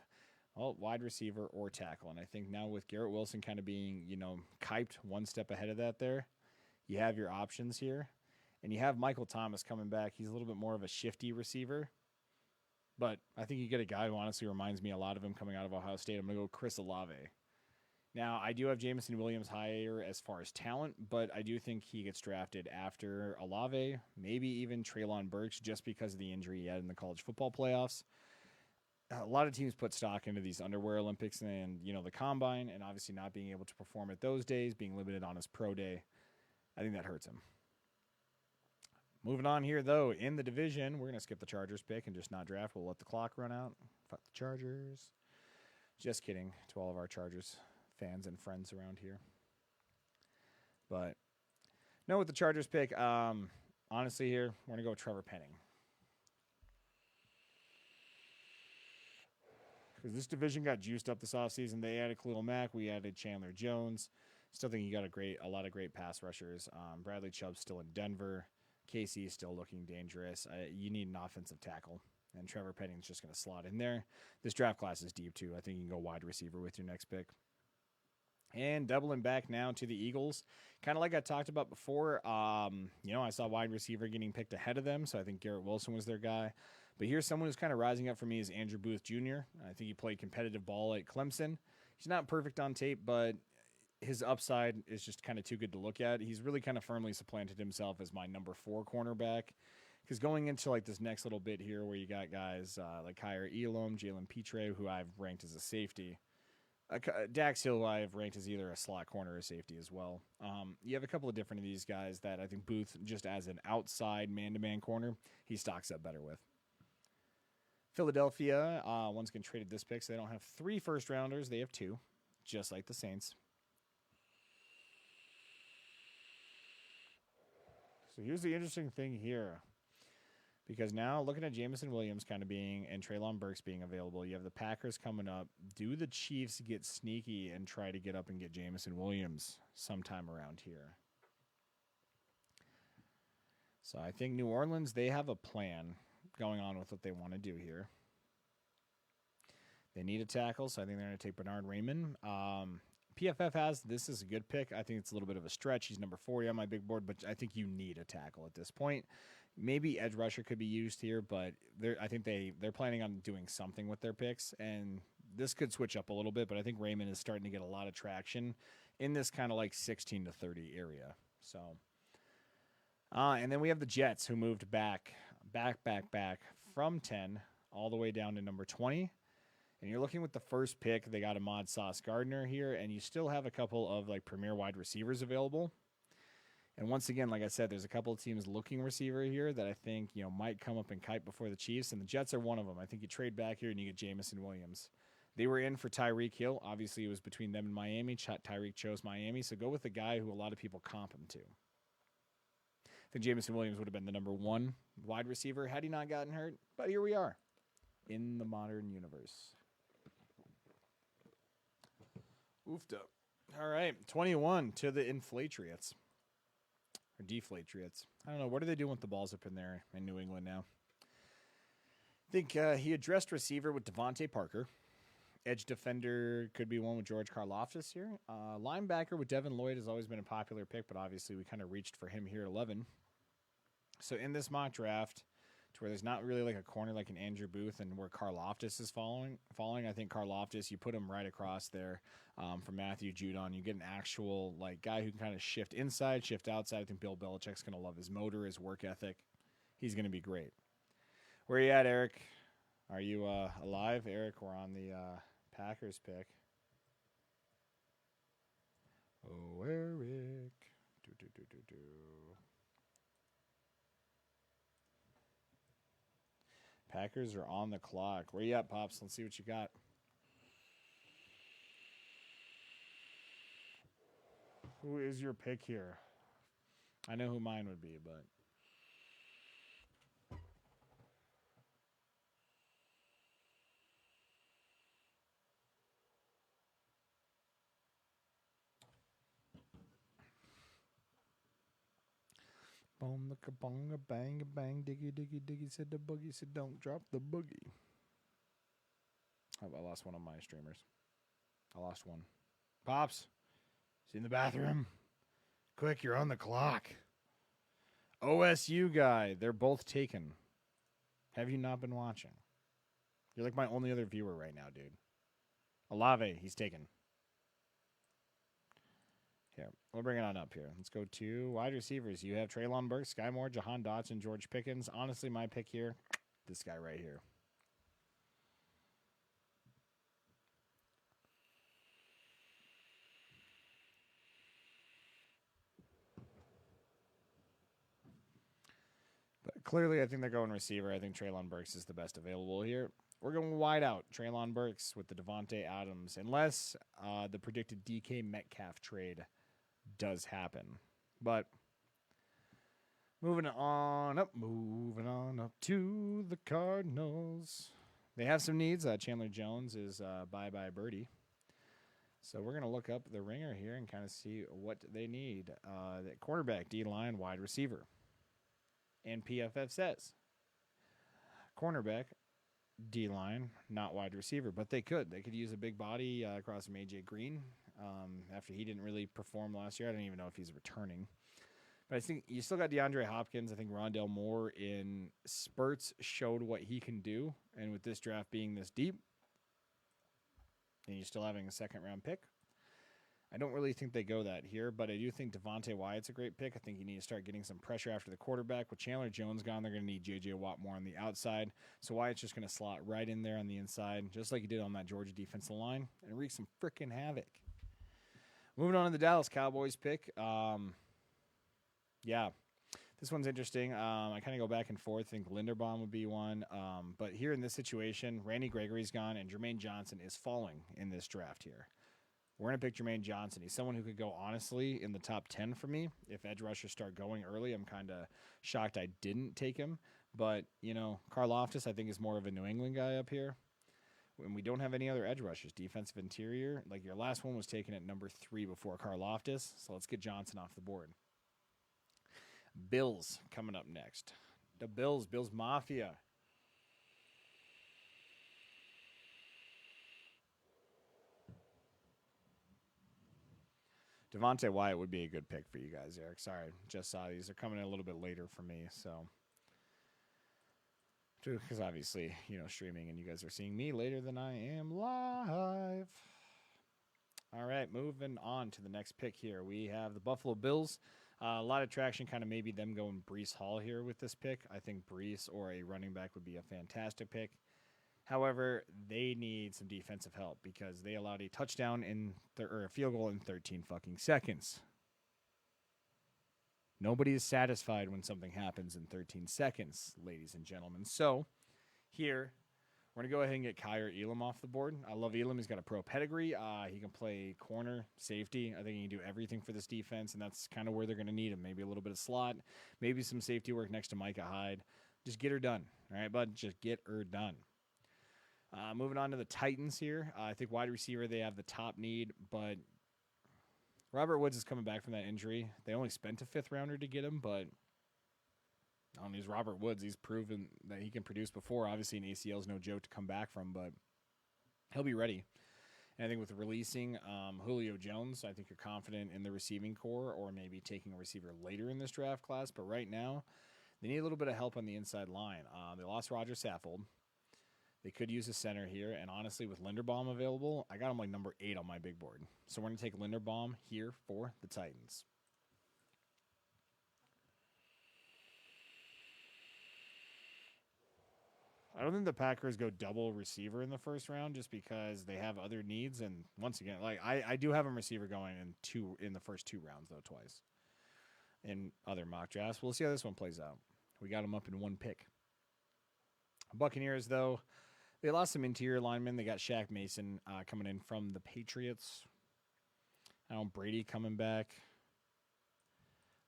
wide receiver or tackle. And I think now with Garrett Wilson kind of being, kyped one step ahead of that there, you have your options here. And you have Michael Thomas coming back. He's a little bit more of a shifty receiver. But I think you get a guy who honestly reminds me a lot of him coming out of Ohio State. I'm going to go Chris Olave. Now, I do have Jameson Williams higher as far as talent, but I do think he gets drafted after Olave, maybe even Treylon Burks, just because of the injury he had in the college football playoffs. A lot of teams put stock into these underwear Olympics and, the combine, and obviously not being able to perform at those days, being limited on his pro day. I think that hurts him. Moving on here, though, in the division, we're going to skip the Chargers pick and just not draft. We'll let the clock run out. Fuck the Chargers. Just kidding to all of our Chargers fans and friends around here. But, no, with the Chargers pick, honestly here, we're going to go with Trevor Penning. Because this division got juiced up this offseason. They added Khalil Mack. We added Chandler Jones. Still think you got a lot of great pass rushers. Bradley Chubb's still in Denver. KC is still looking dangerous. You need an offensive tackle, and Trevor Penning's just going to slot in there. This draft class is deep, too. I think you can go wide receiver with your next pick. And doubling back now to the Eagles, kind of like I talked about before, I saw wide receiver getting picked ahead of them, so I think Garrett Wilson was their guy. But here's someone who's kind of rising up for me is Andrew Booth Jr. I think he played competitive ball at Clemson. He's not perfect on tape, but his upside is just kind of too good to look at. He's really kind of firmly supplanted himself as my number 4 cornerback. Because going into like this next little bit here where you got guys like Kyer Elam, Jalen Petre, who I've ranked as a safety. Dax Hill, who I have ranked as either a slot corner or safety as well. You have a couple of different of these guys that I think Booth, just as an outside man-to-man corner, he stocks up better with. Philadelphia, once again, traded this pick, so they don't have 3 first-rounders. They have 2, just like the Saints. So here's the interesting thing here. Because now, looking at Jameson Williams kind of being, and Treylon Burks being available, you have the Packers coming up. Do the Chiefs get sneaky and try to get up and get Jameson Williams sometime around here? So I think New Orleans, they have a plan going on with what they want to do here. They need a tackle, so I think they're going to take Bernard Raymond. PFF has this is a good pick. I think it's a little bit of a stretch. He's number 40 on my big board, but I think you need a tackle at this point. Maybe edge rusher could be used here, but I think they're planning on doing something with their picks, and this could switch up a little bit. But I think Raymond is starting to get a lot of traction in this kind of like 16 to 30 area. So, and then we have the Jets who moved back from 10 all the way down to number 20. And you're looking with the first pick, they got Ahmad Sauce Gardner here, and you still have a couple of like premier wide receivers available. And once again, like I said, there's a couple of teams looking receiver here that I think, might come up and kite before the Chiefs, and the Jets are one of them. I think you trade back here and you get Jameson Williams. They were in for Tyreek Hill. Obviously, it was between them and Miami. Tyreek chose Miami, so go with the guy who a lot of people comp him to. I think Jameson Williams would have been the number 1 wide receiver had he not gotten hurt, but here we are in the modern universe. Oofed up. All right, 21 to the Inflatriots. Or Deflatriots. I don't know. What are they doing with the balls up in there in New England now? I think he addressed receiver with Devontae Parker. Edge defender could be one with George Karlaftis here. Linebacker with Devin Lloyd has always been a popular pick, but obviously we kind of reached for him here at 11. So in this mock draft, to where there's not really like a corner like an Andrew Booth and where Karlaftis is falling, I think Karlaftis, you put him right across there from Matthew Judon. You get an actual like guy who can kind of shift inside, shift outside. I think Bill Belichick's going to love his motor, his work ethic. He's going to be great. Where are you at, Eric? Are you alive? Eric, we're on the Packers pick. Oh, Eric. Packers are on the clock. Where you at, Pops? Let's see what you got. Who is your pick here? I know who mine would be, but... Boom, looka bonga, bang, bang, diggy, diggy, diggy, said the boogie, said don't drop the boogie. Oh, I lost one of my streamers. I lost one. Pops, is he in the bathroom? Quick, you're on the clock. OSU guy, they're both taken. Have you not been watching? You're like my only other viewer right now, dude. Olave, he's taken. Here, we'll bring it on up here. Let's go to wide receivers. You have Treylon Burks, Sky Moore, Jahan Dotson, George Pickens. Honestly, my pick here, this guy right here. But clearly, I think they're going receiver. I think Treylon Burks is the best available here. We're going wide out. Treylon Burks with the Devontae Adams, unless the predicted DK Metcalf trade does happen. But moving on up to the Cardinals. They have some needs. Chandler Jones is bye-bye birdie. So we're going to look up the ringer here and kind of see what they need. The quarterback, D-line, wide receiver. And PFF says cornerback, D-line, not wide receiver, but they could. They could use a big body across from A.J. Green after he didn't really perform last year. I don't even know if he's returning. But I think you still got DeAndre Hopkins. I think Rondale Moore in spurts showed what he can do. And with this draft being this deep, and you're still having a second-round pick, I don't really think they go that here, but I do think Devontae Wyatt's a great pick. I think you need to start getting some pressure after the quarterback. With Chandler Jones gone, they're going to need J.J. Watt more on the outside. So Wyatt's just going to slot right in there on the inside, just like he did on that Georgia defensive line, and wreak some freaking havoc. Moving on to the Dallas Cowboys pick. Yeah, this one's interesting. I kind of go back and forth. I think Linderbaum would be one. But here in this situation, Randy Gregory's gone, and Jermaine Johnson is falling in this draft here. We're going to pick Jermaine Johnson. He's someone who could go, honestly, in the top 10 for me. If edge rushers start going early, I'm kind of shocked I didn't take him. But, Karlaftis, I think, is more of a New England guy up here. And we don't have any other edge rushers. Defensive interior, like your last one was taken at number 3 before Karlaftis. So let's get Johnson off the board. Bills coming up next. The Bills Mafia. Devontae Wyatt would be a good pick for you guys, Eric. Sorry, just saw these. They're coming in a little bit later for me, so. Because obviously, streaming and you guys are seeing me later than I am live. All right, moving on to the next pick here. We have the Buffalo Bills. A lot of traction, kind of maybe them going Breece Hall here with this pick. I think Breece or a running back would be a fantastic pick. However, they need some defensive help because they allowed a touchdown or a field goal in 13 fucking seconds. Nobody is satisfied when something happens in 13 seconds, ladies and gentlemen. So, here, we're going to go ahead and get Kaiir Elam off the board. I love Elam. He's got a pro pedigree. He can play corner, safety. I think he can do everything for this defense, and that's kind of where they're going to need him. Maybe a little bit of slot, maybe some safety work next to Micah Hyde. Just get her done. All right, bud? Just get her done. Moving on to the Titans here. I think wide receiver, they have the top need, but Robert Woods is coming back from that injury. They only spent a fifth-rounder to get him, but he's Robert Woods. He's proven that he can produce before. Obviously, an ACL is no joke to come back from, but he'll be ready. And I think with releasing Julio Jones, I think you're confident in the receiving core or maybe taking a receiver later in this draft class. But right now, they need a little bit of help on the inside line. They lost Roger Saffold. They could use a center here, and honestly, with Linderbaum available, I got him like number 8 on my big board. So we're going to take Linderbaum here for the Titans. I don't think the Packers go double receiver in the first round just because they have other needs. And once again, like I do have a receiver going in the first 2 rounds, though, twice in other mock drafts. We'll see how this one plays out. We got him up in 1 pick. Buccaneers, though, they lost some interior linemen. They got Shaq Mason coming in from the Patriots. Brady coming back.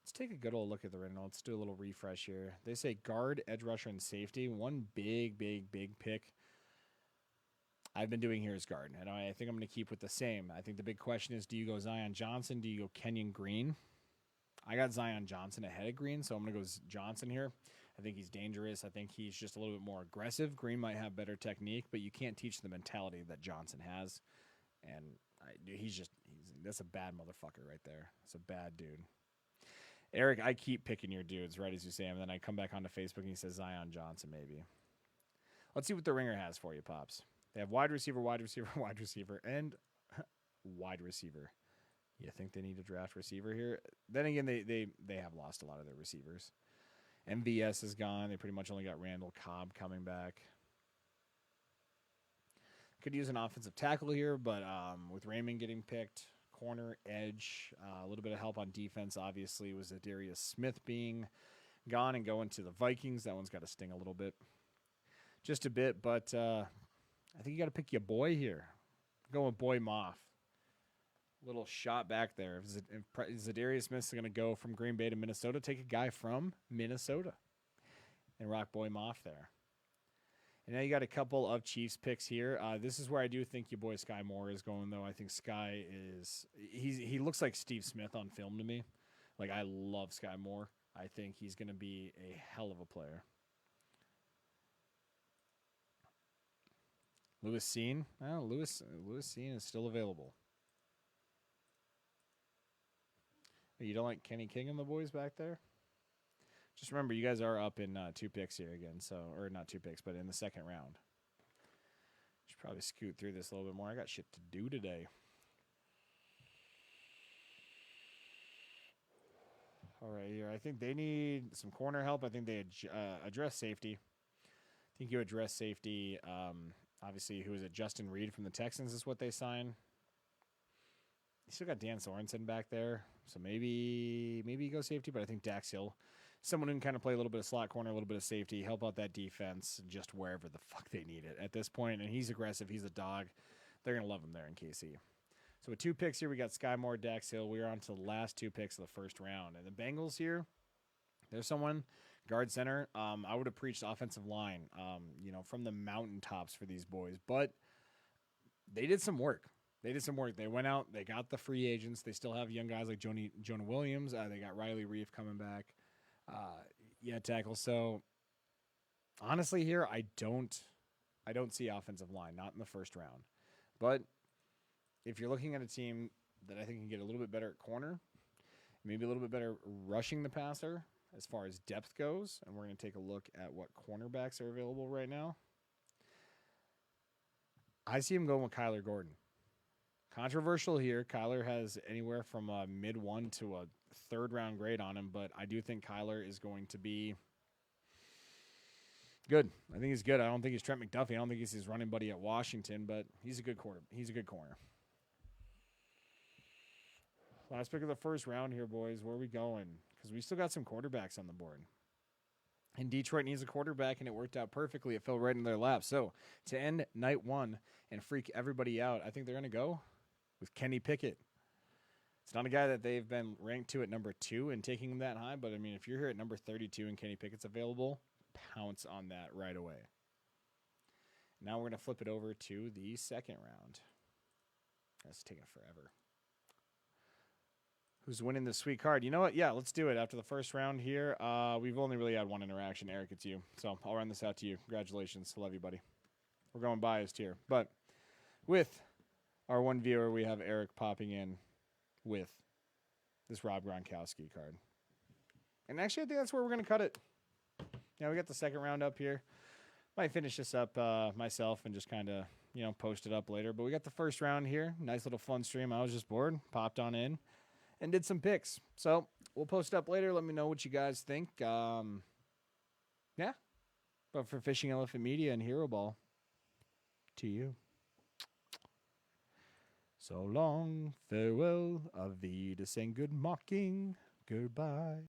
Let's take a good old look at the rental. Let's do a little refresh here. They say guard, edge rusher, and safety. One big pick I've been doing here is guard. And I think I'm going to keep with the same. I think the big question is, do you go Zion Johnson? Do you go Kenyon Green? I got Zion Johnson ahead of Green, so I'm going to go Johnson here. I think he's dangerous. I think he's just a little bit more aggressive. Green might have better technique, but you can't teach the mentality that Johnson has. And that's a bad motherfucker right there. It's a bad dude. Eric, I keep picking your dudes, right as you say them, and then I come back onto Facebook and he says Zion Johnson maybe. Let's see what the ringer has for you, Pops. They have wide receiver, and wide receiver. You think they need a draft receiver here? Then again, they have lost a lot of their receivers. MVS is gone. They pretty much only got Randall Cobb coming back. Could use an offensive tackle here, but with Raymond getting picked, corner, edge, a little bit of help on defense, obviously, was Zadarius Smith being gone and going to the Vikings. That one's got to sting a little bit. Just a bit, but I think you got to pick your boy here. Go with Boy Moff. Little shot back there. If Zadarius Smith is going to go from Green Bay to Minnesota, take a guy from Minnesota and rock Boy Moff there. And now you got a couple of Chiefs picks here. This is where I do think your boy Sky Moore is going, though. I think Sky he looks like Steve Smith on film to me. Like, I love Sky Moore. I think he's going to be a hell of a player. Lewis Cine. Well, Lewis Cine is still available. You don't like Kenny King and the boys back there? Just remember, you guys are up in 2 picks here again. Or not 2 picks, but in the second round. Should probably scoot through this a little bit more. I got shit to do today. All right, here. I think they need some corner help. I think they address safety. I think you address safety. Obviously, who is it? Justin Reed from the Texans is what they sign. You still got Dan Sorensen back there, so maybe you go safety, but I think Dax Hill, someone who can kind of play a little bit of slot corner, a little bit of safety, help out that defense just wherever the fuck they need it at this point. And he's aggressive. He's a dog. They're going to love him there in KC. So with 2 picks here, we got Sky Moore, Dax Hill. We are on to the last 2 picks of the first round. And the Bengals here, there's someone, guard center. I would have preached offensive line, from the mountaintops for these boys. But they did some work. They went out. They got the free agents. They still have young guys like Jonah Williams. They got Riley Reef coming back. Yeah, tackle. So honestly, here I don't see offensive line, not in the first round. But if you're looking at a team that I think can get a little bit better at corner, maybe a little bit better rushing the passer as far as depth goes, and we're going to take a look at what cornerbacks are available right now. I see him going with Kyler Gordon. Controversial here. Kyler has anywhere from a mid one to a third round grade on him, but I do think Kyler is going to be good. I think he's good. I don't think he's Trent McDuffie. I don't think he's his running buddy at Washington, but he's a good corner. He's a good corner. Last pick of the first round here, boys. Where are we going? Because we still got some quarterbacks on the board. And Detroit needs a quarterback, and it worked out perfectly. It fell right in their lap. So to end night one and freak everybody out, I think they're going to go with Kenny Pickett. It's not a guy that they've been ranked to at number 2 and taking him that high, but I mean, if you're here at number 32 and Kenny Pickett's available, pounce on that right away. Now we're going to flip it over to the second round. That's taking forever. Who's winning this sweet card? You know what? Yeah, let's do it. After the first round here, we've only really had one interaction. Eric, it's you. So I'll run this out to you. Congratulations. Love you, buddy. We're going biased here. But with our one viewer, we have Eric popping in with this Rob Gronkowski card. And actually, I think that's where we're going to cut it. Yeah, we got the second round up here. Might finish this up myself and just kind of, post it up later. But we got the first round here. Nice little fun stream. I was just bored. Popped on in and did some picks. So we'll post it up later. Let me know what you guys think. Yeah. But for Fishing Elephant Media and Hero Ball, to you. So long, farewell, Avida, and good mocking, goodbye.